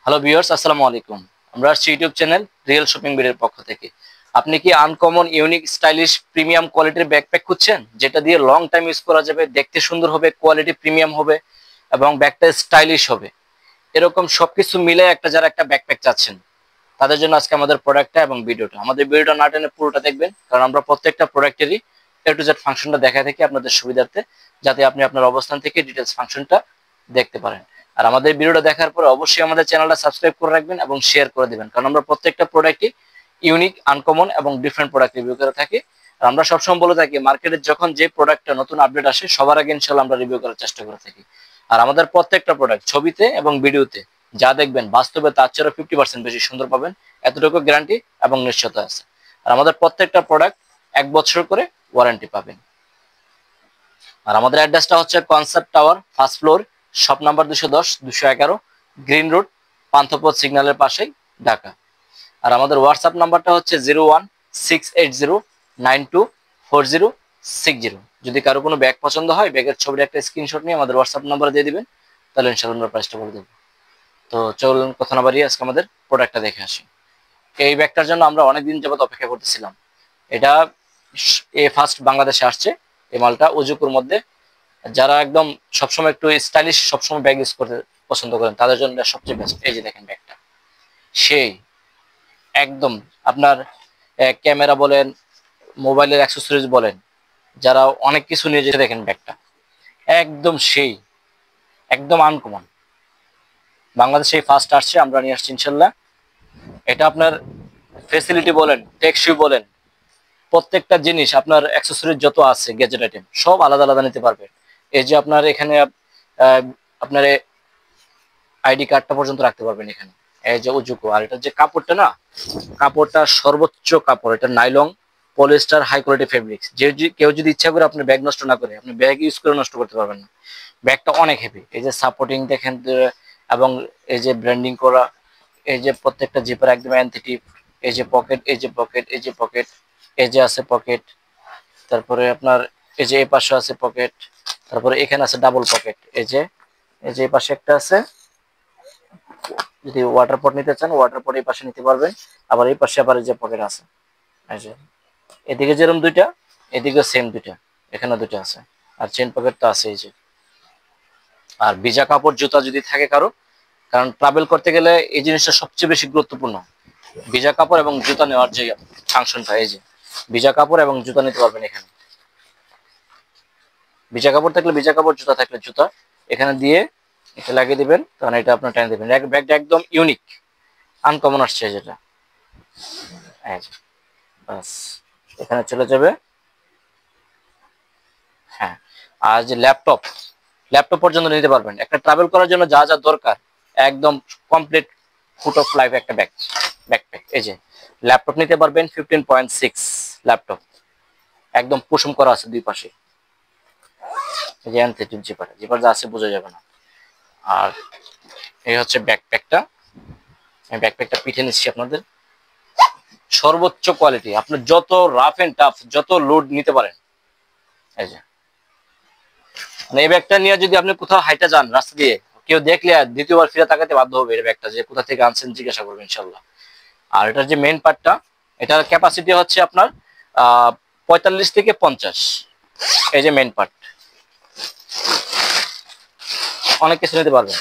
Hello viewers, আসসালামু আলাইকুম। আমরা আসছি ইউটিউব চ্যানেল রিয়েল শপিং বিডের পক্ষ থেকে। আপনি কি আনকমন, ইউনিক, স্টাইলিশ, প্রিমিয়াম কোয়ালিটির ব্যাকপ্যাক খুঁজছেন, যেটা দিয়ে লং টাইম ইউজ করা যাবে, দেখতে সুন্দর হবে, কোয়ালিটি প্রিমিয়াম হবে এবং ব্যাগটা স্টাইলিশ হবে? এরকম সবকিছু মিলে যারা একটা ব্যাকপ্যাক চাচ্ছেন, তাদের জন্য আজকে আমাদের প্রোডাক্টটা এবং ভিডিওটা। আমাদের ভিডিওটা না টেনে পুরোটা দেখবেন, কারণ আমরা প্রত্যেকটা প্রোডাক্টেরই এ টু জেড ফাংশনটা দেখা থাকি আপনাদের সুবিধার্থে, যাতে আপনি আপনার অবস্থান থেকে ডিটেলস ফাংশনটা দেখতে পারেন। আর আমাদের ভিডিওটা দেখার পরে অবশ্যই আমাদের চ্যানেলটা সাবস্ক্রাইব করে রাখবেন এবং শেয়ার করে দিবেন, কারণ আমরা প্রত্যেকটা প্রোডাক্টই ইউনিক, আনকমন এবং ডিফারেন্ট প্রোডাক্ট রিভিউ করে থাকি। আর আমরা সবসময় বলে থাকি, মার্কেটে যখন যে প্রোডাক্টটা নতুন আপডেট আসে, সবার আগে ইনশাল্লাহ আমরা রিভিউ করার চেষ্টা করে থাকি। আর আমাদের প্রত্যেকটা প্রোডাক্ট ছবিতে এবং ভিডিওতে যা দেখবেন, বাস্তবে তার চেয়ে 50% বেশি সুন্দর পাবেন, এতটুকু গ্যারান্টি এবং নিশ্চয়তা আছে। আর আমাদের প্রত্যেকটা প্রোডাক্ট 1 বছর করে ওয়ারেন্টি পাবেন। আর আমাদের অ্যাড্রেসটা হচ্ছে concept tower, first floor, shop number 210, 211, green road, Panthapath সিগন্যালের পাশেই, ঢাকা। আর আমাদের হোয়াটসঅ্যাপ নাম্বারটা হচ্ছে 0168092406। যদি কারো কোনো ব্যাগ পছন্দ হয়, ব্যাগের ছবির একটা স্ক্রিনশট নিয়ে আমাদের হোয়াটসঅ্যাপ নাম্বারে দিয়ে দিবেন, তাহলে ইনশাআল্লাহ আমরা প্রাইসটা বলে দেবো। তো চলুন কথা না বাড়িয়ে আজকে আমাদের প্রোডাক্টটা দেখে আসি। এই ব্যাগটার জন্য আমরা অনেকদিন যাবত অপেক্ষা করতেছিলাম। এটা ফার্স্ট বাংলাদেশে আসছে এই মালটা, উজুকুর মধ্যে। যারা একদম সবসময় একটু স্টাইলিশ, সবসময় ব্যাগ ইউজ করতে পছন্দ করেন, তাদের জন্য সবচেয়ে বেস্ট। এই যে দেখেন ব্যাগটা, সেই একদম আপনার ক্যামেরা বলেন, মোবাইলের অ্যাক্সেসরিজ বলেন, যারা অনেক কিছু নিয়ে যেতে, দেখেন ব্যাগটা একদম সেই, একদম আনকমন। বাংলাদেশে ফার্স্ট আসছে, আমরা নিয়ে আসছি ইনশাল্লাহ। এটা আপনার ফেসিলিটি বলেন, টেকসই বলেন, প্রত্যেকটা জিনিস আপনার অ্যাক্সেসরিজ যত আছে, গ্যাজেট আইটেম সব আলাদা আলাদা নিতে পারবেন। এই যে আপনার এখানে আপনার আইডি কার্ডটা পর্যন্ত রাখতে পারবেন এখানে। এই যে উজুকো, আর এটা যে কাপড়টা না, কাপড়টা সর্বোচ্চ কাপড়, এটা nylon, polyester, high quality fabrics. যে কেউ যদি ইচ্ছা করে আপনি ব্যাগ নষ্ট না করে, আপনি ব্যাগ ইউজ করে নষ্ট করতে পারবেন না। ব্যাগটা অনেক হেভি, এই যে সাপোর্টিং দেখেন, এবং এই যে ব্র্যান্ডিং করা, এই যে প্রত্যেকটা জিপার একদম অ্যান্থেটিভ। এই যে পকেট, এই যে পকেট, এই যে পকেট, এই যে আছে পকেট, তারপরে আপনার এই যে এই পাশে আছে পকেট, তারপরে এখানে আছে ডাবল পকেট। এই যে এই পাশে একটা আছে, যদি ওয়াটার পট নিতে চান, ওয়াটার পট এই পাশে নিতে পারবেন। আবার এই পাশে আবার এই যে পকেট আছে, এই যে এদিকে যেরকম দুইটা, এদিকে সেম দুইটা, এখানে দুইটা আছে। আর চেন পকেট তো আছে এই যে। আর ভিজা কাপড় জুতা যদি থাকে কারো, কারণ ট্রাভেল করতে গেলে এই জিনিসটা সবচেয়ে বেশি গুরুত্বপূর্ণ, ভিজা কাপড় এবং জুতা নেওয়ার যে ফাংশনটা। এই যে ভিজা কাপড় এবং জুতা নিতে পারবেন এখানে। ভিজা কাপড় থাকলে ভিজা কাপড়, জুতা থাকলে জুতা, এখানে দিয়ে এটা লাগিয়ে দিবেন, তখন এটা আপনার টেনে দিবেন। ব্যাগটা একদম ইউনিক, আনকমন আসছে যেটা। বাস, এখানে চলে যাবে। হ্যাঁ, আর যে ল্যাপটপ, ল্যাপটপ পর্যন্ত নিতে পারবেন। একটা ট্রাভেল করার জন্য যা যা দরকার, একদম কমপ্লিট ফুট অফ লাইফ একটা ব্যাকপ্যাক। এই যে ল্যাপটপ নিতে পারবেন, 15.6 ল্যাপটপ, একদম কুসুম করা আছে দুই পাশে। এই যে অ্যান্থেটিক জিপার, জিপার যা আছে বোঝা যাবে না। আর এই হচ্ছে ব্যাকপ্যাকটা। আমি ব্যাকপ্যাকটা পিঠে নিচ্ছি আপনাদের, সর্বোচ্চ কোয়ালিটি। আপনার যত রাফ এন্ড টাফ, যত লোড নিতে পারেন। এই যে মানে এই ব্যাগটা নিয়ে যদি আপনি কোথাও হাইটা যান, রাস্তা দিয়ে কেউ দেখলে দ্বিতীয়বার ফিরে তাকাতে বাধ্য হবে এই ব্যাগটা, যে কোথা থেকে আনছেন জিজ্ঞাসা করবেন ইনশাল্লাহ। আর এটার যে মেইন পার্টটা, এটার ক্যাপাসিটি হচ্ছে আপনার 45 থেকে 50। এই যে মেইন পার্ট, অনেক কিছু নিতে পারবেন,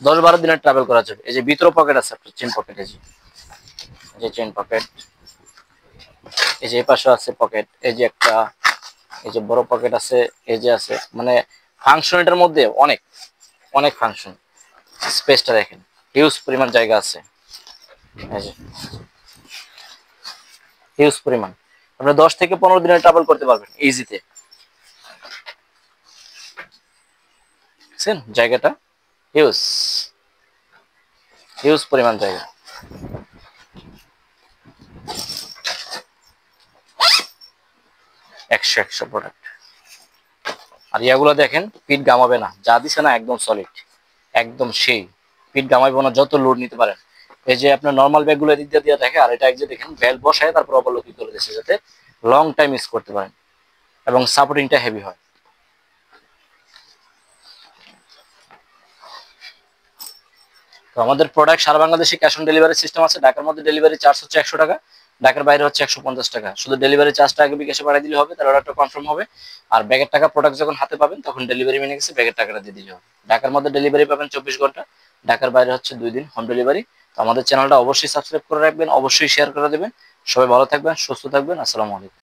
10-12 দিনের ট্রাভেল করা যাবে। এই যে ভিতরে পকেট আছে আপনার, চেন পকেট, এই যে চেন পকেট, এই যে এই পাশে আছে পকেট, এই যে একটা, এই যে বড় পকেট আছে, এই যে আছে, মানে ফাংশন এটার মধ্যে অনেক অনেক ফাংশন। স্পেসটা দেখেন, হিউজ পরিমাণ জায়গা আছে। এই যে হিউজ পরিমাণ, আপনি 10 থেকে 15 দিনের ট্রাভেল করতে পারবেন ইজিতে। বুঝছেন জায়গাটা, হিউজ হিউজ পরিমাণ জায়গা। একশো প্রোডাক্ট। আর ইয়াগুলো দেখেন, পিঠ গামাবে না, যা দিছে না একদম সলিড, একদম সেই, পিঠ গামাইবো না, যত লোড নিতে পারেন। এই যে আপনার নর্মাল ব্যাগগুলো এদিক দিয়ে দিয়ে দেখে, আর এটা এক যে দেখেন বেল্ট বসায় তারপর অবলম্বন করে দিচ্ছে, যাতে লং টাইম ইউজ করতে পারেন এবং সাপোর্টিংটা হেভি হয়। তো তো আমাদের প্রোডাক্ট সারা বাংলাদেশে ক্যাশ অন ডেলিভারি সিস্টেম আছে। ঢাকার মধ্যে ডেলিভারি চার্জ হচ্ছে 100 টাকা, ঢাকার বাইরে হচ্ছে 150 টাকা। শুধু ডেলিভারি চার্জটা আগে বিকাশে পাঠিয়ে দিলে হবে, তাহলে অর্ডারটা কনফার্ম হবে। আর ব্যাগের টাকা প্রোডাক্ট যখন হাতে পাবেন তখন ডেলিভারি মেনে গেছে ব্যাগের টাকাটা দিয়ে দিলে হবে। ঢাকার মধ্যে ডেলিভারি পাবেন 24 ঘন্টা, ঢাকার বাইরে হচ্ছে 2 দিন হোম ডেলিভারি। তো আমাদের চ্যানেলটা অবশ্যই সাবস্ক্রাইব করে রাখবেন, অবশ্যই শেয়ার করে দেবেন। সবাই ভালো থাকবেন, সুস্থ থাকবেন। আসসালামু আলাইকুম।